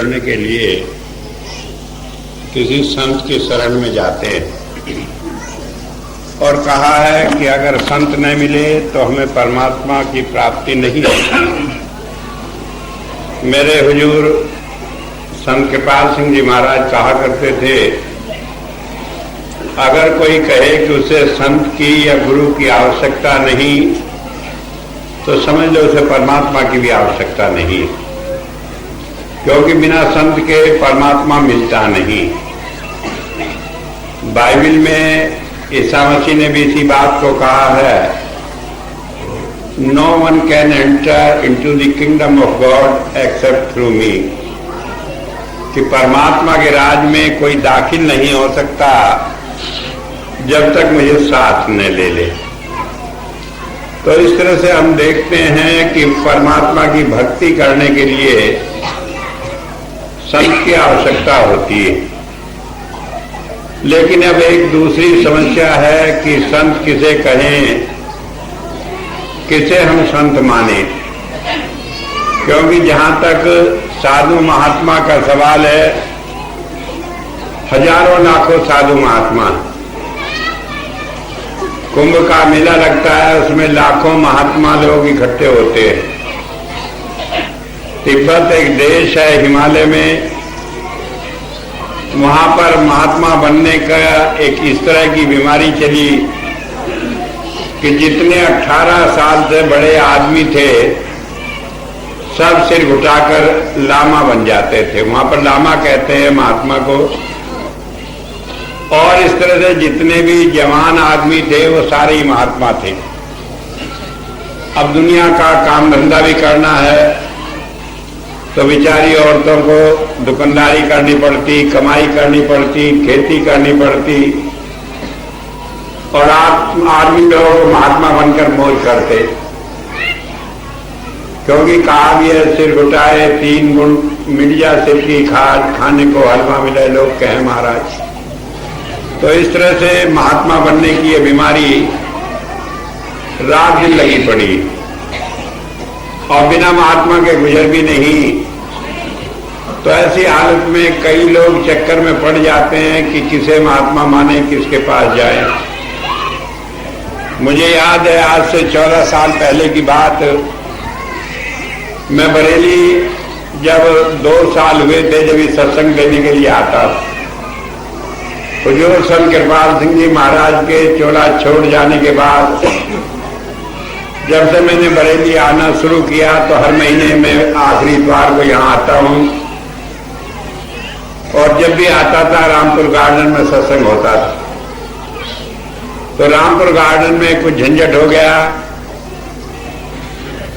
करने के लिए किसी संत की शरण में जाते हैं और कहा है कि अगर संत न मिले तो हमें परमात्मा की प्राप्ति नहीं होगी। मेरे हुजूर संत कृपाल सिंह जी महाराज कहा करते थे, अगर कोई कहे कि उसे संत की या गुरु की आवश्यकता नहीं तो समझ लो उसे परमात्मा की भी आवश्यकता नहीं, क्योंकि बिना संत के परमात्मा मिलता नहीं। बाइबल में ईसा मसीह ने भी इसी बात को कहा है, no one can enter into the kingdom of God except through me, कि परमात्मा के राज में कोई दाखिल नहीं हो सकता जब तक मुझे साथ न ले ले। तो इस तरह से हम देखते हैं कि परमात्मा की भक्ति करने के लिए संत की आवश्यकता होती है। लेकिन अब एक दूसरी समस्या है कि संत किसे कहें, किसे हम संत माने, क्योंकि जहां तक साधु महात्मा का सवाल है, हजारों लाखों साधु महात्मा, कुंभ का मेला लगता है, उसमें लाखों महात्मा लोग इकट्ठे होते हैं। तिब्बत एक देश है हिमालय में, वहां पर महात्मा बनने का एक इस तरह की बीमारी चली कि जितने 18 साल से बड़े आदमी थे सब सिर घुटाकर लामा बन जाते थे। वहां पर लामा कहते हैं महात्मा को। और इस तरह से जितने भी जवान आदमी थे वो सारे ही महात्मा थे। अब दुनिया का काम धंधा भी करना है तो बेचारी औरतों को दुकानदारी करनी पड़ती, कमाई करनी पड़ती, खेती करनी पड़ती, और आदमी लोग महात्मा बनकर मौज करते, क्योंकि कहा भी है सिर घुटाए 3 गुण मिर्जा सिर की खाद, खाने को हलवा मिले लोग कहे महाराज। तो इस तरह से महात्मा बनने की ये बीमारी रात दिन लगी पड़ी और बिना महात्मा के गुजर भी नहीं। तो ऐसी हालत में कई लोग चक्कर में पड़ जाते हैं कि किसे महात्मा माने, किसके पास जाए। मुझे याद है आज से 14 साल पहले की बात, मैं बरेली जब 2 साल हुए थे, जब इस सत्संग देने के लिए आता, हुजूर संत कृपाल सिंह जी महाराज के चोला छोड़ जाने के बाद जब से मैंने बरेली आना शुरू किया तो हर महीने में आखिरी इतवार को यहाँ आता हूँ, और जब भी आता था रामपुर गार्डन में सत्संग होता था। तो रामपुर गार्डन में कुछ झंझट हो गया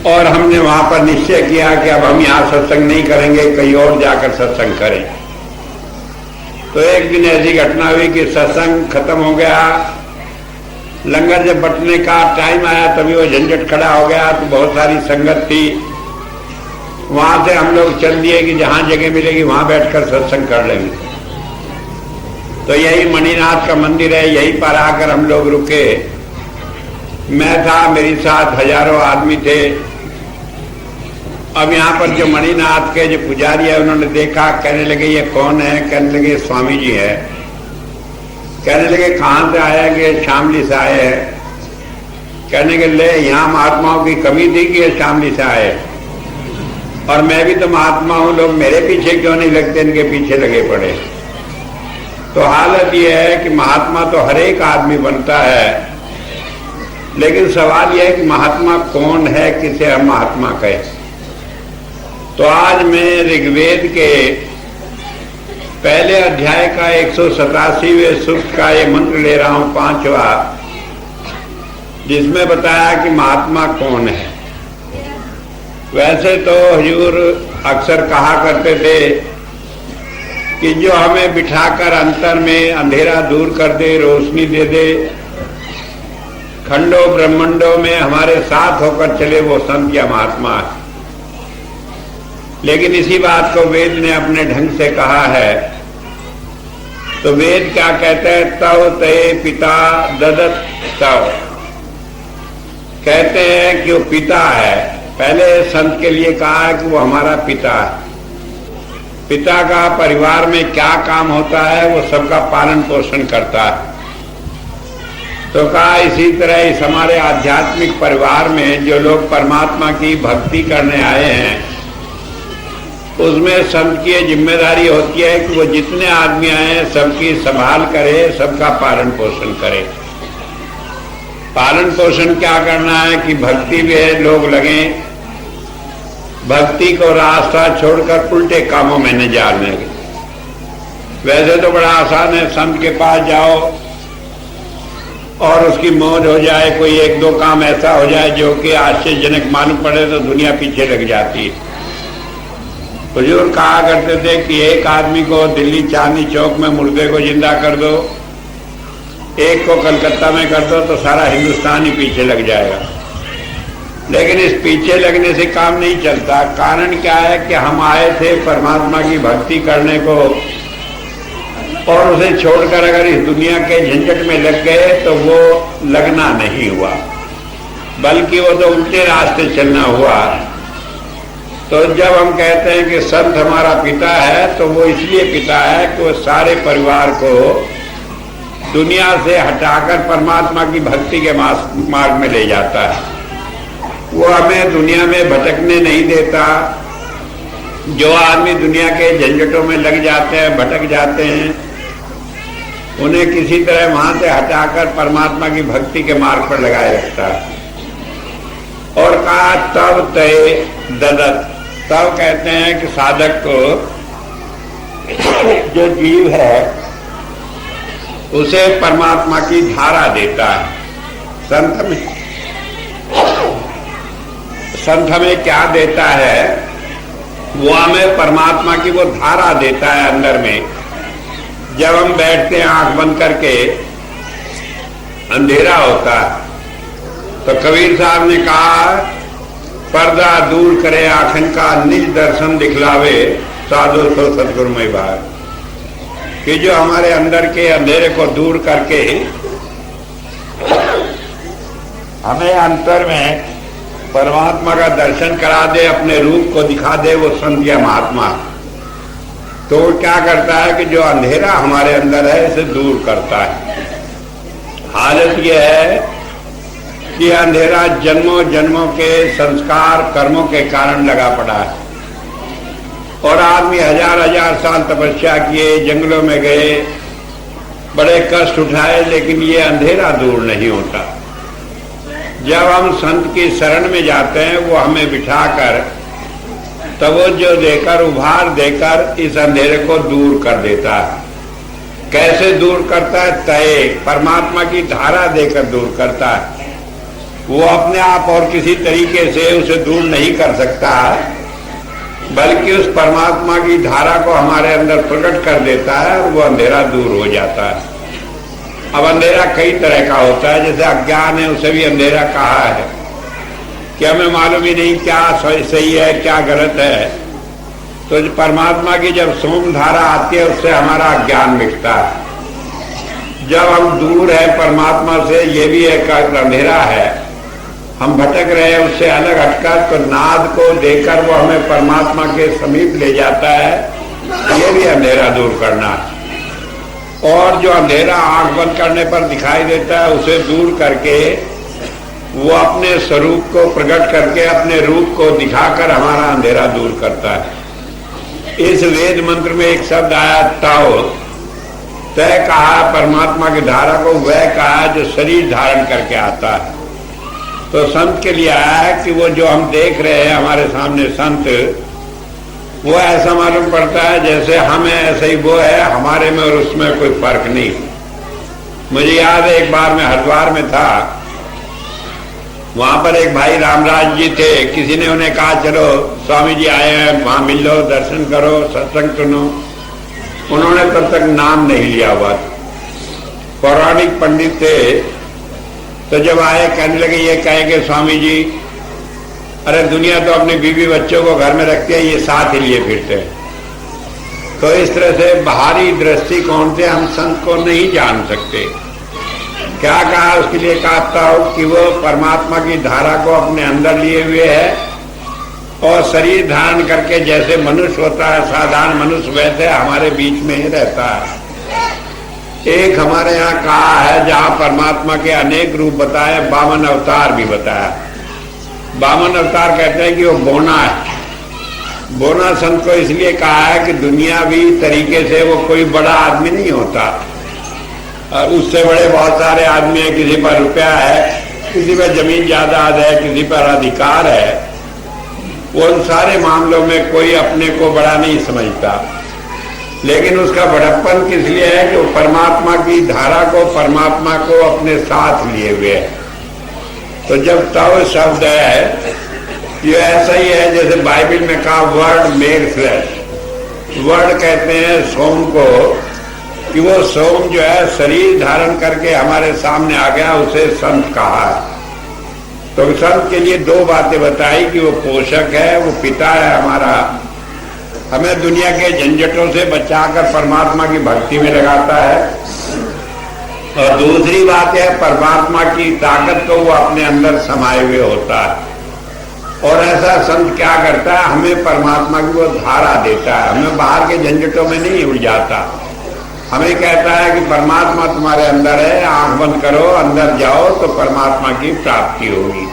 और हमने वहां पर निश्चय किया कि अब हम यहाँ सत्संग नहीं करेंगे, कहीं और जाकर सत्संग करें। तो एक दिन ऐसी घटना हुई कि सत्संग खत्म हो गया, लंगर जब बंटने का टाइम आया तभी वो झंझट खड़ा हो गया। तो बहुत सारी संगत थी, वहां से हम लोग चल दिए कि जहां जगह मिलेगी वहां बैठकर सत्संग कर लेंगे। तो यही मणिनाथ का मंदिर है, यहीं पर आकर हम लोग रुके। मैं था, मेरे साथ हजारों आदमी थे। अब यहाँ पर जो मणिनाथ के जो पुजारी है उन्होंने देखा, कहने लगे ये कौन है? कहने लगे स्वामी जी है। कहने लगे कहाँ से आया? कि शामली से आए हैं। कहने के ले यहाँ महात्माओं की कमी थी कि ये शामली से आए, और मैं भी तो महात्मा हूँ, लोग मेरे पीछे क्यों नहीं लगते, इनके पीछे लगे पड़े। तो हालत यह है कि महात्मा तो हर एक आदमी बनता है, लेकिन सवाल यह है कि महात्मा कौन है, किसे हम महात्मा कहें। तो आज मैं ऋग्वेद के पहले अध्याय का 187वें सूक्त का ये मंत्र ले रहा हूं, 5वां, जिसमें बताया कि महात्मा कौन है। वैसे तो हुजूर अक्सर कहा करते थे कि जो हमें बिठाकर अंतर में अंधेरा दूर कर दे, रोशनी दे दे, खंडों ब्रह्मंडों में हमारे साथ होकर चले, वो संत या महात्मा है। लेकिन इसी बात को वेद ने अपने ढंग से कहा है। तो वेद क्या कहता है? तव ते पिता ददत तव, कहते हैं कि वो पिता है। पहले संत के लिए कहा है कि वो हमारा पिता है। पिता का परिवार में क्या काम होता है वो सबका पालन पोषण करता है। तो कहा इसी तरह इस हमारे आध्यात्मिक परिवार में जो लोग परमात्मा की भक्ति करने आए हैं, उसमें संत की जिम्मेदारी होती है कि वो जितने आदमी आए हैं सबकी संभाल करे, सबका पालन पोषण करे। पालन पोषण क्या करना है कि भक्ति में लोग लगे, भक्ति को रास्ता छोड़कर उल्टे कामों में न जाने लगे। वैसे तो बड़ा आसान है, संत के पास जाओ और उसकी मौज हो जाए, कोई एक दो काम ऐसा हो जाए जो कि आश्चर्यजनक मालूम पड़े तो दुनिया पीछे लग जाती है। हुजूर कहा करते थे कि एक आदमी को दिल्ली चांदनी चौक में मुर्दे को जिंदा कर दो, एक को कलकत्ता में कर दो तो सारा हिंदुस्तान ही पीछे लग जाएगा। लेकिन इस पीछे लगने से काम नहीं चलता। कारण क्या है कि हम आए थे परमात्मा की भक्ति करने को, और उसे छोड़कर अगर इस दुनिया के झंझट में लग गए तो वो लगना नहीं हुआ, बल्कि वो तो उल्टे रास्ते चलना हुआ। तो जब हम कहते हैं कि संत हमारा पिता है तो वो इसलिए पिता है कि वो सारे परिवार को दुनिया से हटाकर परमात्मा की भक्ति के मार्ग में ले जाता है। वो हमें दुनिया में भटकने नहीं देता। जो आदमी दुनिया के झंझटों में लग जाते हैं, भटक जाते हैं, उन्हें किसी तरह वहां से हटाकर परमात्मा की भक्ति के मार्ग पर लगाए रखता है। और कहा तब तय ददत, तब कहते हैं कि साधक को जो जीव है उसे परमात्मा की धारा देता है। संत हमें क्या देता है, वो हमें परमात्मा की वो धारा देता है अंदर में। जब हम बैठते हैं आंख बंद करके, अंधेरा होता है, तो कबीर साहब ने कहा पर्दा दूर करे आंखन का, निज दर्शन दिखलावे साधु सो सदगुरुमय भाग। कि जो हमारे अंदर के अंधेरे को दूर करके हमें अंतर में परमात्मा का दर्शन करा दे, अपने रूप को दिखा दे, वो संत या महात्मा। तो क्या करता है कि जो अंधेरा हमारे अंदर है इसे दूर करता है। हालत यह है कि अंधेरा जन्मों जन्मों के संस्कार कर्मों के कारण लगा पड़ा है, और आदमी हजार हजार साल तपस्या किए, जंगलों में गए, बड़े कष्ट उठाए, लेकिन ये अंधेरा दूर नहीं होता। जब हम संत की शरण में जाते हैं वो हमें बिठाकर तवज्जो देकर, उभार देकर इस अंधेरे को दूर कर देता है। कैसे दूर करता है? तय परमात्मा की धारा देकर दूर करता है। वो अपने आप और किसी तरीके से उसे दूर नहीं कर सकता, बल्कि उस परमात्मा की धारा को हमारे अंदर प्रकट कर देता है और वो अंधेरा दूर हो जाता है। अब अंधेरा कई तरह का होता है, जैसे अज्ञान है उसे भी अंधेरा कहा है कि हमें मालूम ही नहीं क्या सही है क्या गलत है। तो परमात्मा की जब सोम धारा आती है उससे हमारा ज्ञान मिटता है। जब हम दूर है परमात्मा से, ये भी एक अंधेरा है, हम भटक रहे हैं उससे अलग हटकर, तो नाद को देकर वो हमें परमात्मा के समीप ले जाता है। ये भी अंधेरा दूर करना है। और जो अंधेरा आंख बंद करने पर दिखाई देता है उसे दूर करके वो अपने स्वरूप को प्रकट करके अपने रूप को दिखाकर हमारा अंधेरा दूर करता है। इस वेद मंत्र में एक शब्द आया ताओ, तय कहा परमात्मा की धारा को, वह कहा जो शरीर धारण करके आता है। तो संत के लिए आया है कि वो जो हम देख रहे हैं हमारे सामने संत, वो ऐसा मालूम पड़ता है जैसे हम है ऐसे ही वो है, हमारे में और उसमें कोई फर्क नहीं। मुझे याद है एक बार मैं हरिद्वार में था, वहां पर एक भाई रामराज जी थे। किसी ने उन्हें कहा चलो स्वामी जी आए हैं, वहां मिल लो, दर्शन करो, सत्संग सुनो। उन्होंने तब तक नाम नहीं लिया हुआ, पौराणिक पंडित थे। तो जब आए कहने लगे, ये कहेंगे स्वामी जी अरे दुनिया तो अपनी बीवी बच्चों को घर में रखती है, ये साथ ही लिए फिरते हैं। तो इस तरह से बाहरी दृष्टिकोण से हम संत को नहीं जान सकते। क्या कहा उसके लिए? कहता हूं कि वो परमात्मा की धारा को अपने अंदर लिए हुए है और शरीर धारण करके जैसे मनुष्य होता है, साधारण मनुष्य, वैसे हमारे बीच में ही रहता है। एक हमारे यहाँ कहा है, जहाँ परमात्मा के अनेक रूप बताए, 52 अवतार भी बताया। 52 अवतार कहते हैं कि वो बोना है। बोना संत को इसलिए कहा है कि दुनियावी तरीके से वो कोई बड़ा आदमी नहीं होता, और उससे बड़े बहुत सारे आदमी हैं। किसी पर रुपया है, किसी पर जमीन जायदाद है, किसी पर अधिकार है। वो उन सारे मामलों में कोई अपने को बड़ा नहीं समझता, लेकिन उसका बड़प्पन किस लिए है कि वो परमात्मा की धारा को, परमात्मा को अपने साथ लिए हुए है। तो जब तव शब्द है, ये ऐसा ही है जैसे बाइबल में कहा वर्ड मेड फ्लैश। वर्ड कहते हैं सोम को, कि वो सोम जो है शरीर धारण करके हमारे सामने आ गया, उसे संत कहा है। तो संत के लिए 2 बातें बताई कि वो पोषक है, वो पिता है हमारा, हमें दुनिया के झंझटों से बचाकर परमात्मा की भक्ति में लगाता है। और दूसरी बात है, परमात्मा की ताकत को वो अपने अंदर समाये हुए होता है। और ऐसा संत क्या करता है, हमें परमात्मा की वो धारा देता है, हमें बाहर के झंझटों में नहीं उलझाता। हमें कहता है कि परमात्मा तुम्हारे अंदर है, आंख बंद करो, अंदर जाओ तो परमात्मा की प्राप्ति होगी।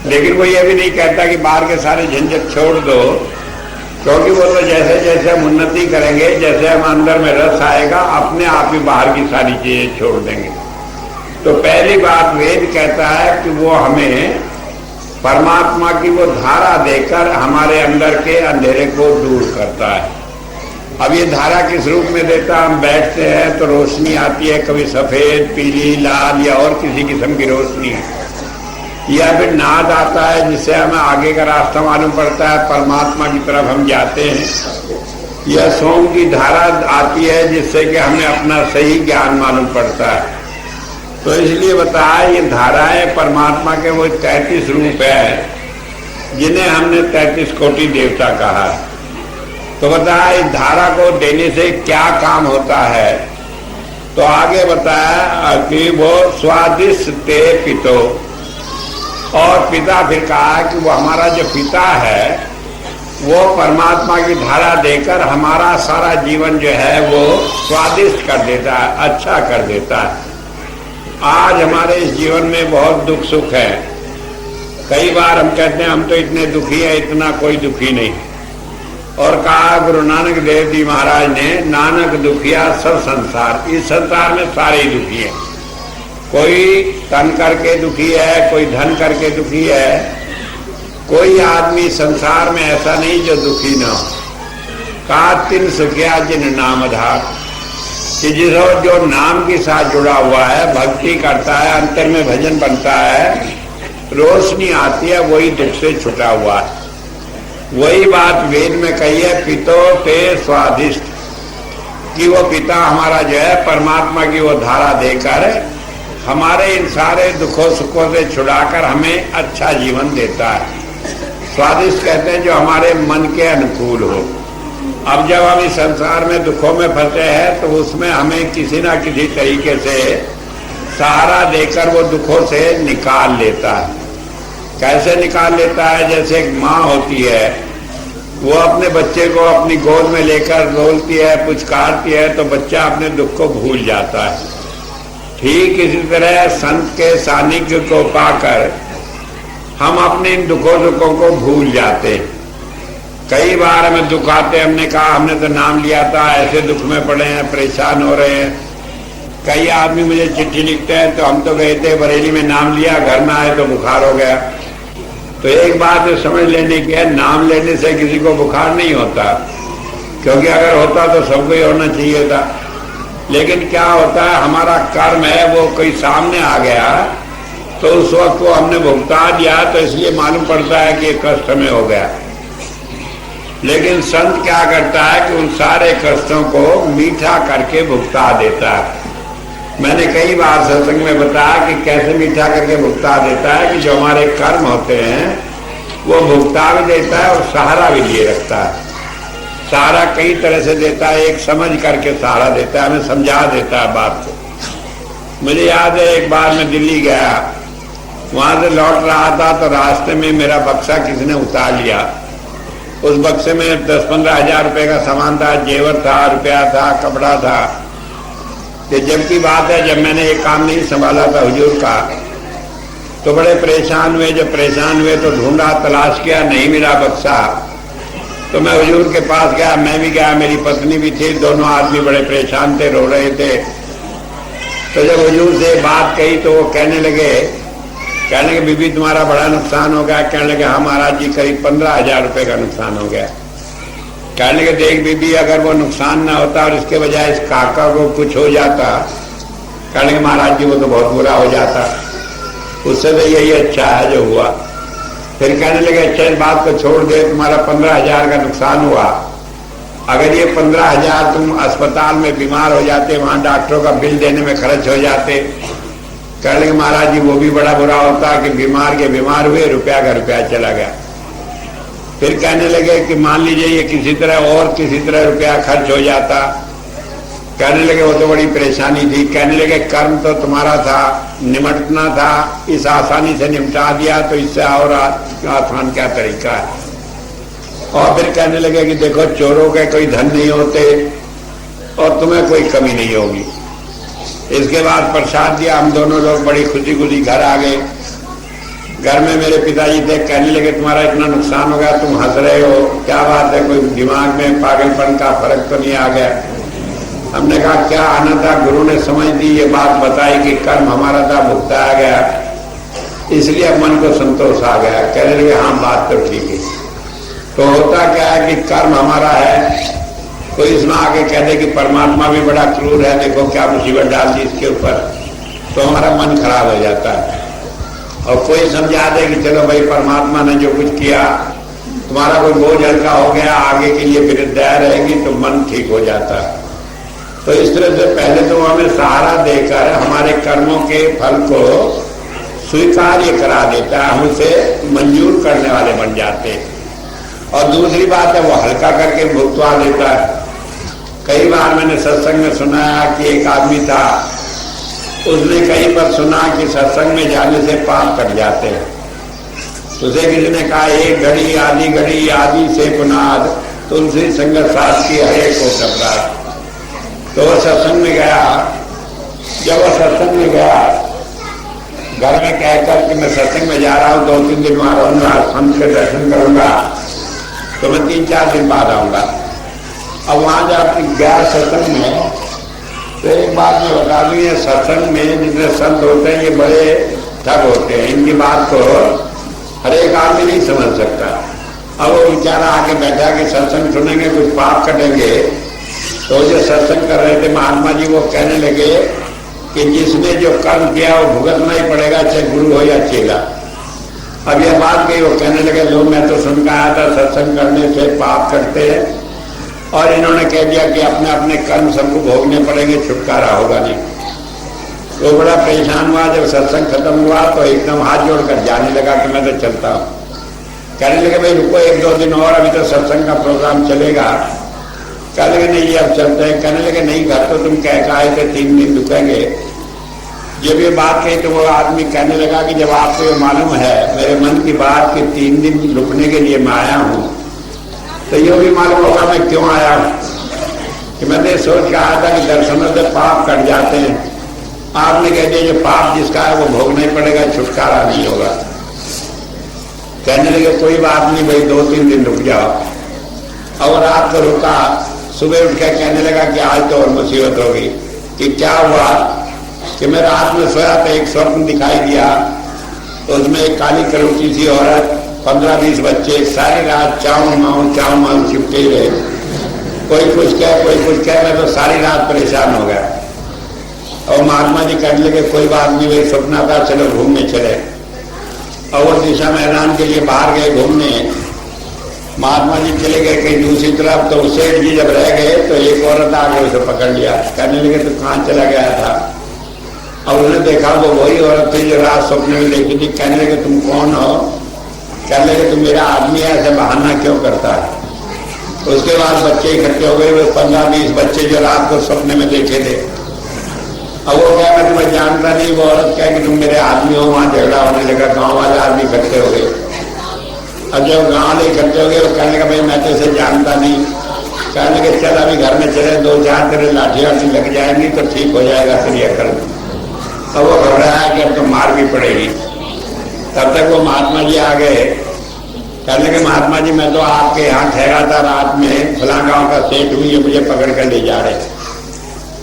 लेकिन वो ये भी नहीं कहता कि बाहर के सारे झंझट छोड़ दो, क्योंकि वो तो जैसे जैसे हम उन्नति करेंगे, जैसे हम अंदर में रस आएगा, अपने आप ही बाहर की सारी चीजें छोड़ देंगे। तो पहली बात वेद कहता है कि वो हमें परमात्मा की वो धारा देकर हमारे अंदर के अंधेरे को दूर करता है। अब ये धारा किस रूप में देता, हम बैठते हैं तो रोशनी आती है, कभी सफेद, पीली, लाल या और किसी किस्म की रोशनी, या फिर नाद आता है जिससे हमें आगे का रास्ता मालूम पड़ता है, परमात्मा की तरफ हम जाते हैं, या सोम की धारा आती है जिससे कि हमें अपना सही ज्ञान मालूम पड़ता है। तो इसलिए बताया ये धाराएं परमात्मा के वो 33 रूप है, जिन्हें हमने 33 कोटि देवता कहा है। तो बताया इस धारा को देने से क्या काम होता है, तो आगे बताया कि वो स्वादिष्ट ते पितो, और पिता फिर कहा कि वो हमारा जो पिता है वो परमात्मा की धारा देकर हमारा सारा जीवन जो है वो स्वादिष्ट कर देता है, अच्छा कर देता है। आज हमारे इस जीवन में बहुत दुख सुख है। कई बार हम कहते हैं हम तो इतने दुखी है, इतना कोई दुखी नहीं। और कहा गुरु नानक देव जी महाराज ने, नानक दुखिया सब संसार, इस संसार में सारे ही दुखी हैं। कोई तन करके दुखी है, कोई धन करके दुखी है, कोई आदमी संसार में ऐसा नहीं जो दुखी ना हो। कहा तिन सुखिया जिन नामधार, कि जो नाम के साथ जुड़ा हुआ है, भक्ति करता है, अंतर में भजन बनता है, रोशनी आती है, वही दुख से छुटा हुआ है। वही बात वेद में कही है, पितो ते स्वादिष्ट, कि वो पिता हमारा जो है परमात्मा की वो धारा देकर हमारे इन सारे दुखों सुखों से छुड़ाकर हमें अच्छा जीवन देता है। स्वादिष्ट कहते हैं जो हमारे मन के अनुकूल हो। अब जब हम इस संसार में दुखों में फंसे हैं तो उसमें हमें किसी ना किसी तरीके से सहारा देकर वो दुखों से निकाल लेता है। कैसे निकाल लेता है? जैसे एक माँ होती है, वो अपने बच्चे को अपनी गोद में लेकर रोलती है, पुचकारती है, तो बच्चा अपने दुख को भूल जाता है। ठीक इसी तरह संत के सानिध्य को पाकर हम अपने इन दुखों दुखों को भूल जाते हैं। कई बार हमें दुख आते, हमने कहा हमने तो नाम लिया था, ऐसे दुख में पड़े हैं, परेशान हो रहे हैं। कई आदमी मुझे चिट्ठी लिखते हैं, तो हम तो गए थे बरेली में, नाम लिया, घर में आए तो बुखार हो गया। तो एक बात है समझ लेने की है, नाम लेने से किसी को बुखार नहीं होता, क्योंकि अगर होता तो सबको ही होना चाहिए था। लेकिन क्या होता है, हमारा कर्म है वो कोई सामने आ गया तो उस वक्त को हमने भुगता दिया, तो इसलिए मालूम पड़ता है कि ये कष्ट हमें हो गया। लेकिन संत क्या करता है कि उन सारे कष्टों को मीठा करके भुगता देता है। मैंने कई बार सत्संग में बताया कि कैसे मीठा करके भुगता देता है, कि जो हमारे कर्म होते हैं वो भुगता भी देता है और सहारा भी लिए रखता है। सहारा कई तरह से देता है, एक समझ करके सहारा देता है, हमें समझा देता है बात को। मुझे याद है एक बार मैं दिल्ली गया, वहां से लौट रहा था तो रास्ते में मेरा बक्सा किसी ने उतार लिया। उस बक्से में 10-15 हजार रुपए का सामान था, जेवर था, रुपया था, कपड़ा था। कि जब की बात है, जब मैंने ये काम नहीं संभाला था हुजूर का, तो बड़े परेशान हुए। जब परेशान हुए तो ढूंढा, तलाश किया, नहीं मिला बक्सा। तो मैं हुजूर के पास गया, मैं भी गया, मेरी पत्नी भी थी, दोनों आदमी बड़े परेशान थे, रो रहे थे। तो जब हुजूर से बात कही तो वो कहने लगे बीबी तुम्हारा बड़ा नुकसान हो गया। कहने लगे हाँ महाराज जी, करीब 15,000 रुपए का नुकसान हो गया। कहने लगे देख बीबी, अगर वो नुकसान ना होता और इसके बजाय इस काका को कुछ हो जाता, कहने लगे महाराज जी वो तो बहुत बुरा हो जाता, उससे तो यही अच्छा है जो हुआ। फिर कहने लगे अच्छा इस बात को छोड़ दे, तुम्हारा 15,000 का नुकसान हुआ, अगर ये 15,000 तुम अस्पताल में बीमार हो जाते, वहां डॉक्टरों का बिल देने में खर्च हो जाते। कहने लगे महाराज जी वो भी बड़ा बुरा होता कि बीमार के बीमार हुए, रुपया का रुपया चला गया। फिर कहने लगे कि मान लीजिए ये किसी तरह और किसी तरह रुपया खर्च हो जाता। कहने लगे वो तो बड़ी परेशानी थी। कहने लगे कर्म तो तुम्हारा था, निमटना था, इस आसानी से निपटा दिया, तो इससे और आसान क्या तरीका है। और फिर कहने लगे कि देखो चोरों के कोई धन नहीं होते और तुम्हें कोई कमी नहीं होगी। इसके बाद प्रसाद दिया, हम दोनों लोग बड़ी खुशी खुशी घर आ गए। घर में मेरे पिताजी थे, कहने लगे तुम्हारा इतना नुकसान हो गया, तुम हंस रहे हो, क्या बात है, कोई दिमाग में पागलपन का फर्क तो नहीं आ गया। हमने कहा क्या आना था, गुरु ने समझ दी, ये बात बताई कि कर्म हमारा था, भुगताया गया, इसलिए अब मन को संतोष आ गया। कहने लगे हाँ बात तो ठीक है। तो होता क्या है कि कर्म हमारा है, कोई इसमें आगे कह दे कि परमात्मा भी बड़ा क्रूर है, देखो क्या मुसीबत डाल दी इसके ऊपर, तो हमारा मन खराब हो जाता है। और कोई समझा दे कि चलो भाई परमात्मा ने जो कुछ किया, तुम्हारा कोई बोझ हल्का हो गया, आगे के लिए फिर दया रहेगी, तो मन ठीक हो जाता है। तो इस तरह से पहले तो हमें सहारा देकर हमारे कर्मों के फल को स्वीकार्य करा देता है, हम उसे मंजूर करने वाले बन जाते हैं। और दूसरी बात है वो हल्का करके भुगतवा देता है। कई बार मैंने सत्संग में सुना कि एक आदमी था, उसने कहीं पर सुना कि सत्संग में जाने से पाप कट जाते हैं। उसे किसी ने कहा एक घड़ी आदि से पुनाद, तुलसी संगत साथ की हरे को टपरात। तो वो सत्संग में गया। जब वो सत्संग में गया, घर में कहकर कि मैं सत्संग में जा रहा हूँ, 2-3 दिन वहां रहूंगा, संत के दर्शन करूंगा, तो मैं 3-4 दिन बाद आऊंगा। अब वहां जब गया सत्संग में, तो एक बात मैं बता दूं, ये सत्संग में जितने संत होते हैं ये बड़े ठग होते हैं, इनकी बात को हर एक आदमी नहीं समझ सकता। अब वो बेचारा आके बैठा कि सत्संग सुनेंगे, कुछ पाप कटेंगे। तो जो सत्संग कर रहे थे महात्मा जी, वो कहने लगे कि जिसने जो कर्म किया वो भुगतना ही पड़ेगा, चाहे गुरु हो या चेला। अब यह बात कही, वो कहने लगे लोग मैं तो सुन के आया था सत्संग करने से पाप करते हैं, और इन्होंने कह दिया कि अपने अपने कर्म सबको भोगने पड़ेंगे, छुटकारा होगा नहीं। तो बड़ा परेशान हुआ। जब सत्संग खत्म हुआ तो एकदम हाथ जोड़कर जाने लगा कि मैं तो चलता हूँ। कहने लगे भाई रुको 1-2 दिन और, अभी तो सत्संग का प्रोग्राम चलेगा। कहने लगे नहीं अब चलते हैं। कहने लगे नहीं, घर तो तुम कह आए थे 3 दिन रुकेंगे। जब ये बात कही तो वो आदमी कहने लगा कि जब आपको ये मालूम है मेरे मन की बात कि 3 दिन रुकने के लिए मैं आया हूँ, तो ये भी मालूम होगा मैं क्यों आया हूँ। कि मैंने सोच के आया था कि दर्शनों से पाप कट जाते हैं। आपने कह दिया जो पाप जिसका है वो भोगना ही पड़ेगा, छुटकारा नहीं होगा। कहने लगे कोई बात नहीं भाई 2-3 दिन रुक जाओ। और रात को रुका, सुबह उठ कर कहने लगा कि आज तो और मुसीबत होगी। कि क्या हुआ कि मैं रात में सोया था, एक स्वप्न दिखाई दिया, तो उसमें एक काली करोटी सी औरत, 15-20 बच्चे सारी रात चाऊ माऊ चिपटे ही रहे। कोई कुछ कहे, मैं तो सारी रात परेशान हो गया। और महात्मा जी कहने लगे कोई बात नहीं भाई सपना था, चलो घूमने चले। और वो दिशा मैदान के लिए बाहर गए घूमने। महात्मा जी चले गए कहीं दूसरी तरफ, तो सेठ जी जब रह गए तो एक औरत आ गई, उसे पकड़ लिया। कहने लगे तो कहाँ चला गया था। और उसने देखा वो वही औरत थी जो रात सपने में देखी थी। कहने लगे तुम कौन हो। कहने लगे तुम मेरा आदमी है, ऐसे बहाना क्यों करता है। उसके बाद बच्चे इकट्ठे हो गए, वो 15-20 बच्चे जो रात को सपने में देखे थे। अब वो क्या, मैं तुम्हें जानता नहीं। वो औरत क्या कि तुम मेरे आदमी हो। वहां झगड़ा होने लगा, गांव वाले आदमी इकट्ठे हो गए। अब जब गांव वाले इकट्ठे हो गए, वो कहने लगा भाई मैं तो इसे जानता नहीं। कहने लगे चल अभी घर में चले, 2-4 तेरे लाठी वाठी लग जाएंगी तो ठीक हो जाएगा तेरी अकल। अब वो घबराया कि अब तो मार भी पड़ेगी। तब तक वो महात्मा जी आ गए। कहने लगे महात्मा जी मैं तो आपके यहाँ ठहरा था रात में, फला गांव का सेठ हुई है, मुझे पकड़ कर ले जा रहे।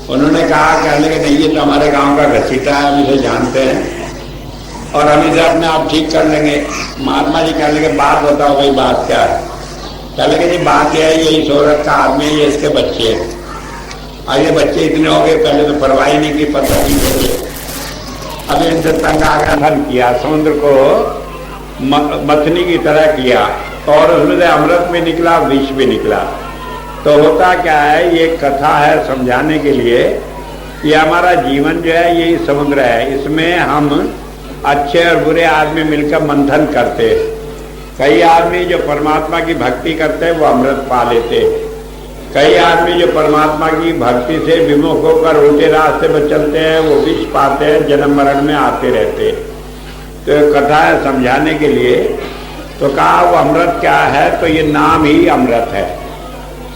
उन्होंने कहा, कहने लगे नहीं ये तो हमारे गांव का घसीटा है, हम इसे जानते हैं और हम इसे अपने आप ठीक कर लेंगे। महात्मा जी कहने लगे बात बताओ भाई, बात क्या है? कहने लगे जी बात यह है, ये इस औरत का आदमी है, ये इसके बच्चे हैं। और ये बच्चे इतने हो गए, पहले तो परवाही नहीं की, पता नहीं हो। अब इनसे तंग आगन किया, समुद्र को मथनी की तरह किया और उसमें से अमृत भी निकला, विष भी निकला। तो होता क्या है, ये कथा है समझाने के लिए। ये हमारा जीवन जो है यही समुद्र है, इसमें हम अच्छे और बुरे आदमी मिलकर मंथन करते हैं। कई आदमी जो परमात्मा की भक्ति करते हैं वो अमृत पा लेते हैं। कई आदमी जो परमात्मा की भक्ति से विमुख होकर उल्टे रास्ते पर चलते हैं वो विष पाते हैं, जन्म मरण में आते रहते हैं। तो कथा है समझाने के लिए। तो कहा वो अमृत क्या है, तो ये नाम ही अमृत है।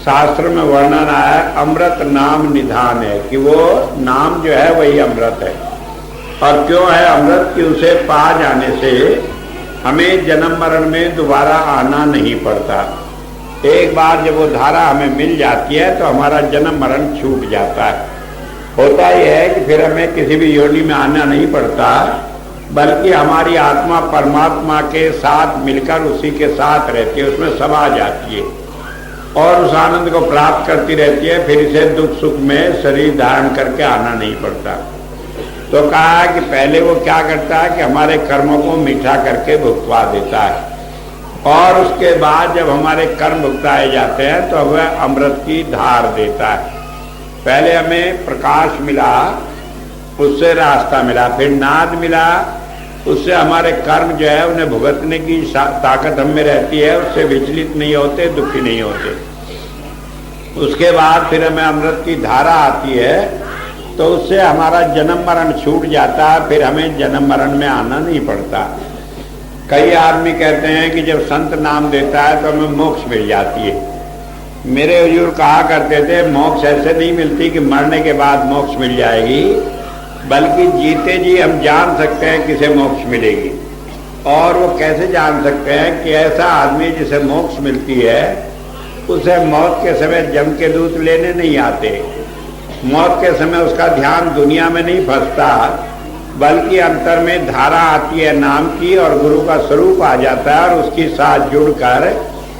शास्त्र में वर्णन आया अमृत नाम निधान है, कि वो नाम जो है वही अमृत है। और क्यों है अमृत, कि उसे पा जाने से हमें जन्म मरण में दोबारा आना नहीं पड़ता। एक बार जब वो धारा हमें मिल जाती है तो हमारा जन्म मरण छूट जाता है। होता यह है कि फिर हमें किसी भी योनि में आना नहीं पड़ता, बल्कि हमारी आत्मा परमात्मा के साथ मिलकर उसी के साथ रहती है, उसमें समा जाती है और उस आनंद को प्राप्त करती रहती है। फिर इसे दुख सुख में शरीर धारण करके आना नहीं पड़ता। तो कहा कि पहले वो क्या करता है कि हमारे कर्मों को मीठा करके भुगतवा देता है और उसके बाद जब हमारे कर्म भुगताए जाते हैं तो वह अमृत की धार देता है। पहले हमें प्रकाश मिला, उससे रास्ता मिला, फिर नाद मिला, उससे हमारे कर्म जो है उन्हें भुगतने की ताकत हम में रहती है, उससे विचलित नहीं होते, दुखी नहीं होते। उसके बाद फिर हमें अमृत की धारा आती है तो उससे हमारा जन्म मरण छूट जाता है, फिर हमें जन्म मरण में आना नहीं पड़ता। कई आदमी कहते हैं कि जब संत नाम देता है तो हमें मोक्ष मिल जाती है। मेरे हुजूर कहा करते थे मोक्ष ऐसे नहीं मिलती कि मरने के बाद मोक्ष मिल जाएगी, बल्कि जीते जी हम जान सकते हैं किसे मोक्ष मिलेगी। और वो कैसे जान सकते हैं कि ऐसा आदमी जिसे मोक्ष मिलती है उसे मौत के समय जम के दूत लेने नहीं आते। मौत के समय उसका ध्यान दुनिया में नहीं फंसता, बल्कि अंतर में धारा आती है नाम की और गुरु का स्वरूप आ जाता है और उसके साथ जुड़कर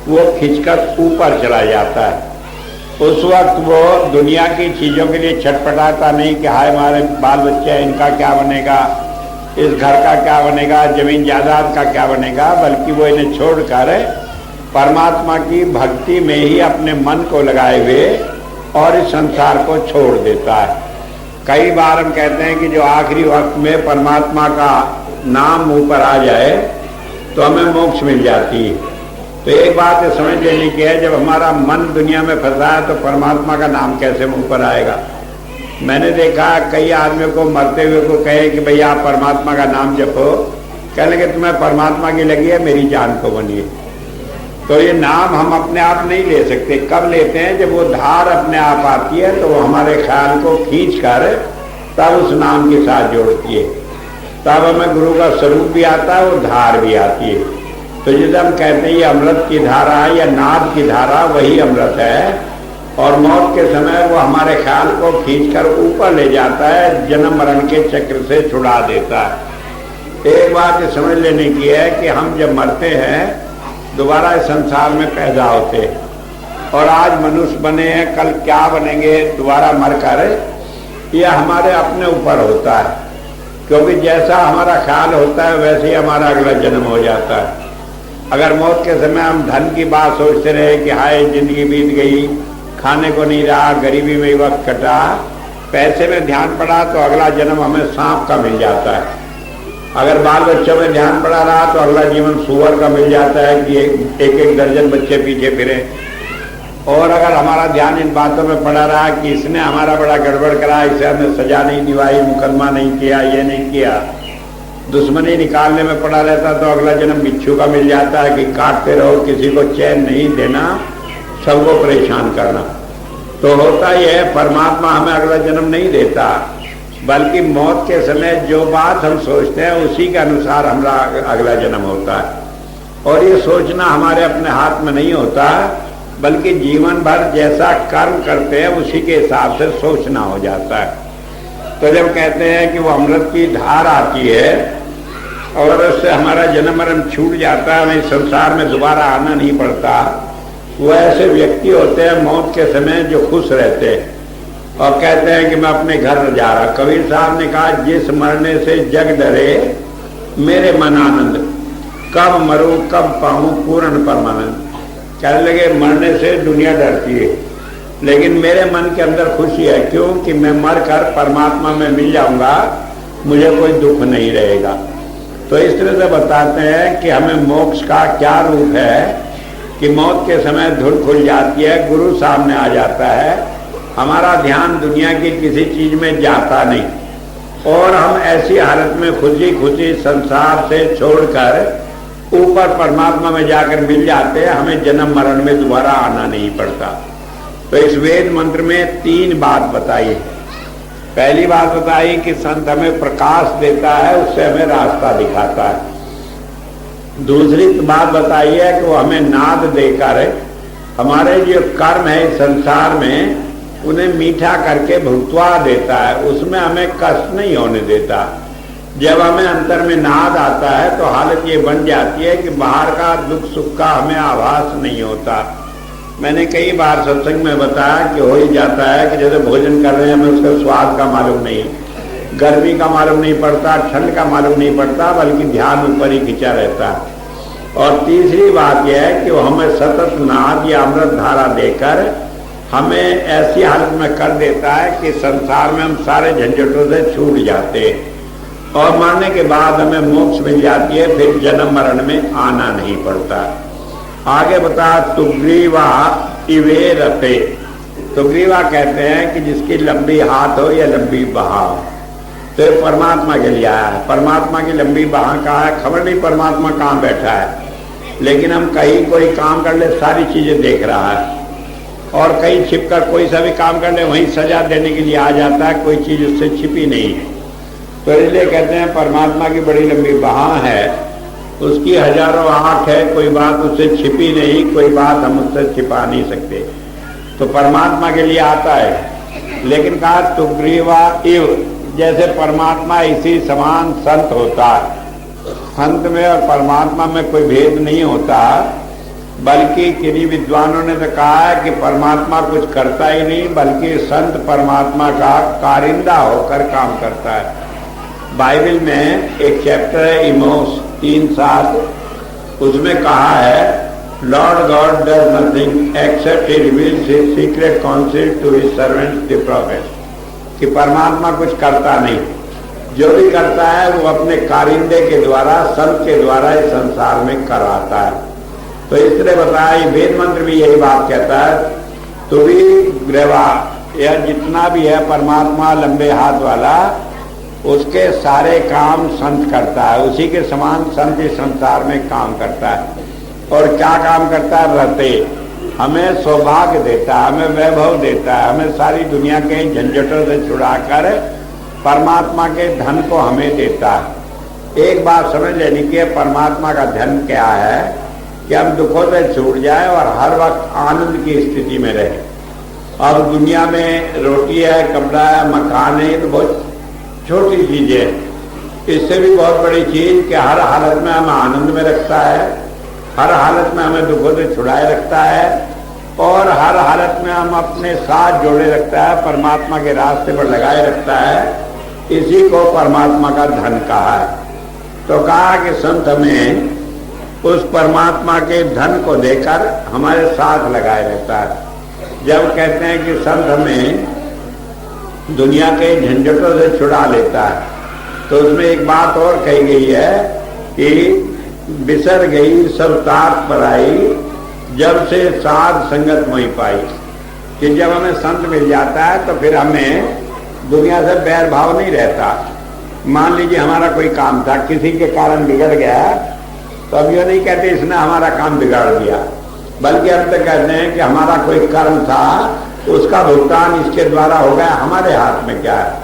वो खिंचकर ऊपर चला जाता है। उस वक्त वो दुनिया की चीज़ों के लिए छटपटाता नहीं कि हाय हमारे बाल बच्चे हैं, इनका क्या बनेगा, इस घर का क्या बनेगा, जमीन जायदाद का क्या बनेगा, बल्कि वो इन्हें छोड़कर परमात्मा की भक्ति में ही अपने मन को लगाए हुए और इस संसार को छोड़ देता है। कई बार हम कहते हैं कि जो आखिरी वक्त में परमात्मा का नाम मुंह पर आ जाए तो हमें मोक्ष मिल जाती है। तो एक बात ये समझ लेनी की है, जब हमारा मन दुनिया में फंसा है तो परमात्मा का नाम कैसे मुंह पर आएगा। मैंने देखा कई आदमियों को मरते हुए को कहे कि भैया आप परमात्मा का नाम जपो, कहने लगे तुम्हें परमात्मा की लगी है, मेरी जान को बनिए। तो ये नाम हम अपने आप नहीं ले सकते। कब लेते हैं, जब वो धार अपने आप आती है तो वो हमारे ख्याल को खींच कर तब उस नाम के साथ जोड़ती है, तब हमें गुरु का स्वरूप भी आता है, वो धार भी आती है। तो जिसे हम कहते हैं ये अमृत की धारा है या नाद की धारा, वही अमृत है और मौत के समय वो हमारे ख्याल को खींचकर ऊपर ले जाता है, जन्म मरण के चक्र से छुड़ा देता है। एक बात ये समझ लेने की है कि हम जब मरते हैं दोबारा इस संसार में पैदा होते हैं और आज मनुष्य बने हैं, कल क्या बनेंगे दोबारा मरकर, यह हमारे अपने ऊपर होता है। क्योंकि जैसा हमारा ख्याल होता है वैसे ही हमारा अगला जन्म हो जाता है। अगर मौत के समय हम धन की बात सोचते रहे कि हाय जिंदगी बीत गई, खाने को नहीं रहा, गरीबी में वक्त कटा, पैसे में ध्यान पड़ा तो अगला जन्म हमें सांप का मिल जाता है। अगर बाल बच्चों में ध्यान पड़ा रहा तो अगला जीवन सुअर का मिल जाता है कि एक एक दर्जन बच्चे पीछे फिरे। और अगर हमारा ध्यान इन बातों में पड़ा रहा कि इसने हमारा बड़ा गड़बड़ करा, इसे हमने सजा नहीं दिवाई, मुकदमा नहीं किया, ये नहीं किया, दुश्मनी निकालने में पड़ा रहता तो अगला जन्म बिच्छू का मिल जाता है कि काटते रहो, किसी को चैन नहीं देना, सबको परेशान करना। तो होता यह है परमात्मा हमें अगला जन्म नहीं देता, बल्कि मौत के समय जो बात हम सोचते हैं उसी के अनुसार हमारा अगला जन्म होता है। और ये सोचना हमारे अपने हाथ में नहीं होता, बल्कि जीवन भर जैसा कर्म करते हैं उसी के हिसाब से सोचना हो जाता है। तो जब कहते हैं कि वो अमृत की धार आती है और उससे हमारा जन्म मरण छूट जाता है, हमें संसार में दोबारा आना नहीं पड़ता, वो ऐसे व्यक्ति होते हैं मौत के समय जो खुश रहते हैं और कहते हैं कि मैं अपने घर जा रहा। कबीर साहब ने कहा, जिस मरने से जग डरे मेरे मन आनंद, कब मरूं कब पाऊं पूर्ण परमानंद। कहने लगे मरने से दुनिया डरती है, लेकिन मेरे मन के अंदर खुशी है, क्यों कि मैं मरकर परमात्मा में मिल जाऊंगा, मुझे कोई दुख नहीं रहेगा। तो इस तरह से बताते हैं कि हमें मोक्ष का क्या रूप है कि मौत के समय धुन खुल जाती है, गुरु सामने आ जाता है, हमारा ध्यान दुनिया की किसी चीज में जाता नहीं और हम ऐसी हालत में खुशी खुशी संसार से छोड़कर ऊपर परमात्मा में जाकर मिल जाते हैं, हमें जन्म मरण में दोबारा आना नहीं पड़ता। तो इस वेद मंत्र में 3 बात बताई है। पहली बात बताई कि संत हमें प्रकाश देता है, उससे हमें रास्ता दिखाता है। दूसरी बात बताई है कि वो हमें नाद देकर हमारे जो कर्म है इस संसार में उन्हें मीठा करके भुगतवा देता है, उसमें हमें कष्ट नहीं होने देता। जब हमें अंतर में नाद आता है तो हालत ये बन जाती है कि बाहर का दुख सुख का हमें आभास नहीं होता। मैंने कई बार सत्संग में बताया कि हो ही जाता है कि जैसे भोजन कर रहे हैं हमें उसका स्वाद का मालूम नहीं, गर्मी का मालूम नहीं पड़ता, ठंड का मालूम नहीं पड़ता, बल्कि ध्यान ऊपर ही खिंचा रहता है। और तीसरी बात यह है कि वो हमें सतत नाद या अमृत धारा देकर हमें ऐसी हालत में कर देता है कि संसार में हम सारे झंझटों से छूट जाते हैं और मरने के बाद हमें मोक्ष मिल जाती है, फिर जन्म मरण में आना नहीं पड़ता। आगे बता, तुग्रीवा इवे रते। तुग्रीवा कहते हैं कि जिसकी लंबी हाथ हो या लंबी बाह, तो परमात्मा के लिए आया है। परमात्मा की लंबी बाह कहाँ है, खबर नहीं परमात्मा कहाँ बैठा है, लेकिन हम कहीं कोई काम कर ले सारी चीजें देख रहा है, और कहीं छिपकर कोई सा भी काम कर ले वहीं सजा देने के लिए आ जाता है, कोई चीज उससे छिपी नहीं है। तो इसलिए कहते हैं परमात्मा की बड़ी लंबी बाह है, उसकी हजारों आंख है, कोई बात उससे छिपी नहीं, कोई बात हम उससे छिपा नहीं सकते। तो परमात्मा के लिए आता है। लेकिन कहा तुग्रीवा इव, जैसे परमात्मा इसी समान संत होता है। संत में और परमात्मा में कोई भेद नहीं होता, बल्कि किन्हीं विद्वानों ने तो कहा है कि परमात्मा कुछ करता ही नहीं, बल्कि संत परमात्मा का कारिंदा होकर काम करता है। बाइबल में एक चैप्टर है इमोस 3:7, उसमें कहा है Lord God does nothing except he reveals his secret counsel to his servants the prophets, कि परमात्मा कुछ करता नहीं, जो भी करता है वो अपने कारिंदे के द्वारा, संत के द्वारा इस संसार में कराता है। तो इस तरह बताया, वेद मंत्र भी यही बात कहता है, तो भी ग्रेवा, यह जितना भी है परमात्मा लंबे हाथ वाला, उसके सारे काम संत करता है, उसी के समान संत इस संसार में काम करता है। और क्या काम करता है, रहते हमें सौभाग्य देता है, हमें वैभव देता है, हमें सारी दुनिया के झंझटों से छुड़ाकर परमात्मा के धन को हमें देता है। एक बात समझ लेनी कि परमात्मा का धन क्या है कि हम दुखों से छूट जाए और हर वक्त आनंद की स्थिति में रहे। अब दुनिया में रोटी है, कपड़ा है, मकान है, तो बहुत छोटी चीज है, इससे भी बहुत बड़ी चीज कि हर हालत में हमें आनंद में रखता है, हर हालत में हमें दुखों से छुड़ाए रखता है और हर हालत में हम अपने साथ जोड़े रखता है, परमात्मा के रास्ते पर लगाए रखता है। इसी को परमात्मा का धन कहा है। तो कहा कि संत हमें उस परमात्मा के धन को देकर हमारे साथ लगाए रहता है। जब कहते हैं कि संत हमें दुनिया के झंझटों से छुड़ा लेता है, तो उसमें एक बात और कही गई है कि बिसर गई सब ताक पराई, जब से साध संगत मोहि पाई, कि जब हमें संत मिल जाता है तो फिर हमें दुनिया से बैर भाव नहीं रहता। मान लीजिए हमारा कोई काम था, किसी के कारण बिगड़ गया, तो अब ये नहीं कहते इसने हमारा काम बिगाड़ दिया, बल्कि हम तो कहते हैं कि हमारा कोई कर्म था, उसका भुगतान इसके द्वारा हो गया, हमारे हाथ में क्या है।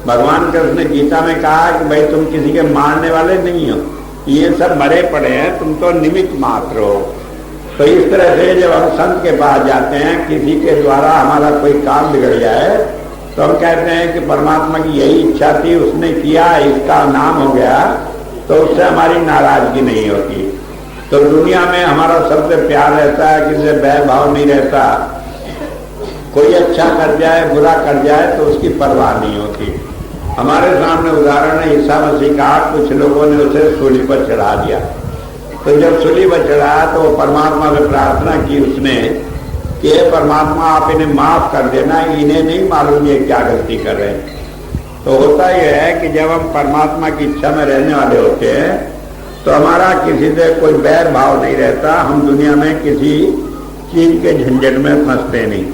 भगवान कृष्ण ने गीता में कहा कि भाई तुम किसी के मारने वाले नहीं हो, ये सब मरे पड़े हैं, तुम तो निमित्त मात्र हो। तो इस तरह से जब हम संत के पास जाते हैं, किसी के द्वारा हमारा कोई काम बिगड़ जाए, तो हम कहते हैं कि परमात्मा की यही इच्छा थी, उसने किया, इसका नाम हो गया, तो उससे हमारी नाराजगी नहीं होती। तो दुनिया में हमारा सबसे प्यार रहता है, किसी से बैर भाव नहीं रहता। कोई अच्छा कर जाए, बुरा कर जाए तो उसकी परवाह नहीं होती। हमारे सामने उदाहरण है ईसा मसीह का, कुछ लोगों ने उसे सूली पर चढ़ा दिया, तो जब सूली पर चढ़ाया तो परमात्मा से प्रार्थना की उसने कि हे परमात्मा आप इन्हें माफ कर देना, इन्हें नहीं मालूम ये क्या गलती कर रहे हैं। तो होता यह है कि जब हम परमात्मा की इच्छा में रहने वाले होते हैं तो हमारा किसी से कोई बैर भाव नहीं रहता, हम दुनिया में किसी चीज के झंझट में फंसते नहीं।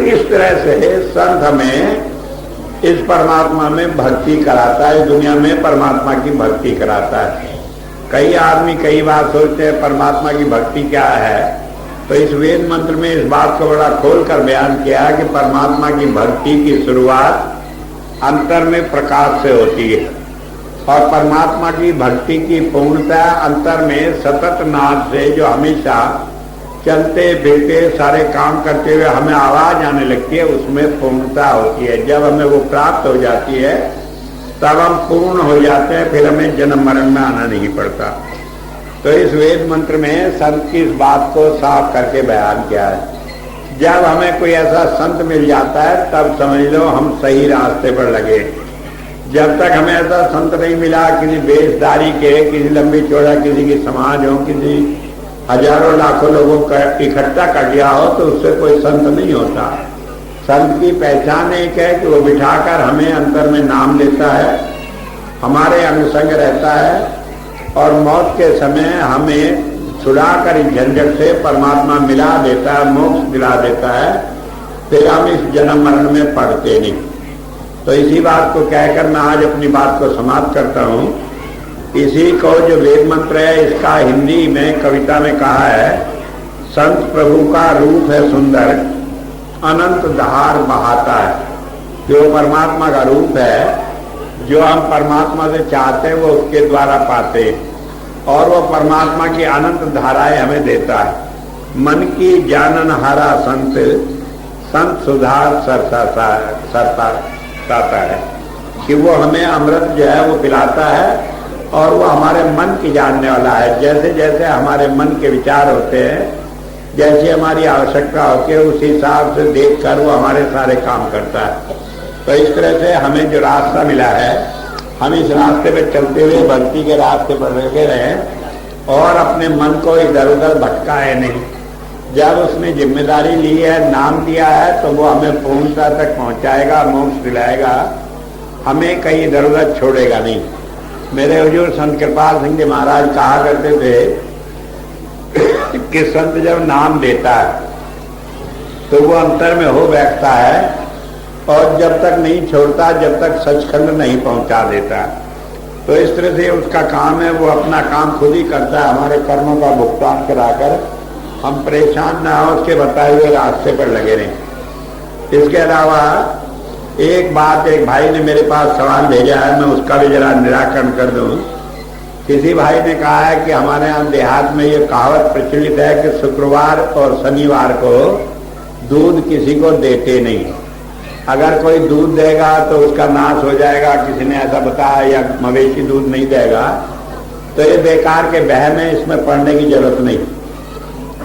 इस तरह से संत हमें इस परमात्मा में भक्ति कराता है, दुनिया में परमात्मा की भक्ति कराता है। कई आदमी कई बार सोचते हैं परमात्मा की भक्ति क्या है, तो इस वेद मंत्र में इस बात को बड़ा खोल कर बयान किया है कि परमात्मा की भक्ति की शुरुआत अंतर में प्रकाश से होती है, और परमात्मा की भक्ति की पूर्णता अंतर में सतत नाद से, जो हमेशा चलते फिरते सारे काम करते हुए हमें आवाज आने लगती है, उसमें पूर्णता होती है। जब हमें वो प्राप्त हो जाती है तब हम पूर्ण हो जाते हैं, फिर हमें जन्म मरण में आना नहीं पड़ता। तो इस वेद मंत्र में संत की इस बात को साफ करके बयान किया है। जब हमें कोई ऐसा संत मिल जाता है तब समझ लो हम सही रास्ते पर लगे। जब तक हमें ऐसा संत नहीं मिला, किसी बेसदारी के, किसी लंबी चौड़ा किसी की समाज हो, किसी हजारों लाखों लोगों का इकट्ठा कर दिया हो, तो उससे कोई संत नहीं होता। संत की पहचान एक है कि वो बिठाकर हमें अंतर में नाम लेता है, हमारे अंग संग रहता है, और मौत के समय हमें छुड़ाकर इस झंझट से परमात्मा मिला देता है, मोक्ष दिला देता है, फिर हम इस जन्म मरण में पड़ते नहीं। तो इसी बात को कहकर मैं आज अपनी बात को समाप्त करता हूँ। इसी को जो वेद मंत्र है, इसका हिंदी में कविता में कहा है, संत प्रभु का रूप है सुंदर, अनंत धार बहाता है। जो परमात्मा का रूप है, जो हम परमात्मा से चाहते हैं वो उसके द्वारा पाते हैं, और वो परमात्मा की अनंत धाराएं हमें देता है। मन की जानन हारा संत, संत सुधार सरता है, कि वो हमें अमृत जो है वो पिलाता है, और वो हमारे मन की जानने वाला है। जैसे जैसे हमारे मन के विचार होते हैं, जैसी हमारी आवश्यकता होती है, उस हिसाब से देखकर वो हमारे सारे काम करता है। तो इस तरह से हमें जो रास्ता मिला है, हम इस रास्ते पे चलते हुए भक्ति के रास्ते पर लगे रहें और अपने मन को इधर उधर भटकाए नहीं। जब उसने जिम्मेदारी ली है, नाम दिया है, तो वो हमें पूर्णता तक पहुंचाएगा, मोक्ष दिलाएगा, हमें कहीं इधर उधर छोड़ेगा नहीं। मेरे हुजूर संत कृपाल सिंह जी महाराज कहा करते थे कि संत जब नाम देता है तो वो अंतर में हो बैठता है, और जब तक नहीं छोड़ता, जब तक सचखंड नहीं पहुंचा देता। तो इस तरह से उसका काम है, वो अपना काम खुद ही करता है, हमारे कर्मों का भुगतान कराकर हम परेशान ना हो, उसके बताए हुए रास्ते पर लगे रहें। इसके अलावा एक बात, एक भाई ने मेरे पास सवाल भेजा है, मैं उसका भी जरा निराकरण कर दूं। किसी भाई ने कहा है कि हमारे यहाँ देहात में ये कहावत प्रचलित है कि शुक्रवार और शनिवार को दूध किसी को देते नहीं, अगर कोई दूध देगा तो उसका नाश हो जाएगा, किसी ने ऐसा बताया, या मवेशी दूध नहीं देगा, तो ये बेकार के बहम है, इसमें पढ़ने की जरूरत नहीं।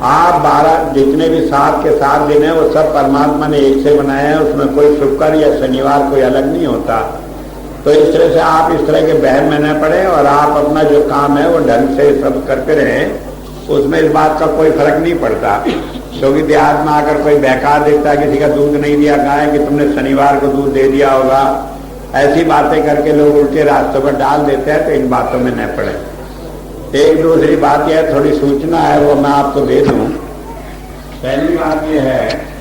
आप 12 जितने भी 7 के 7 दिन है वो सब परमात्मा ने एक से बनाए हैं, उसमें कोई शुक्र या शनिवार कोई अलग नहीं होता। तो इस तरह से आप इस तरह के बहम में न पड़े, और आप अपना जो काम है वो ढंग से सब करते रहें, उसमें इस बात का कोई फर्क नहीं पड़ता। क्योंकि देहात में आकर कोई बहका देता है, किसी का दूध नहीं दिया, कहा है कि तुमने शनिवार को दूध दे दिया होगा, ऐसी बातें करके लोग उल्टे रास्तों पर डाल देते हैं, तो इन बातों में न पड़े। एक दूसरी बात यह थोड़ी सूचना है, वो मैं आपको दे दूं। पहली बात यह है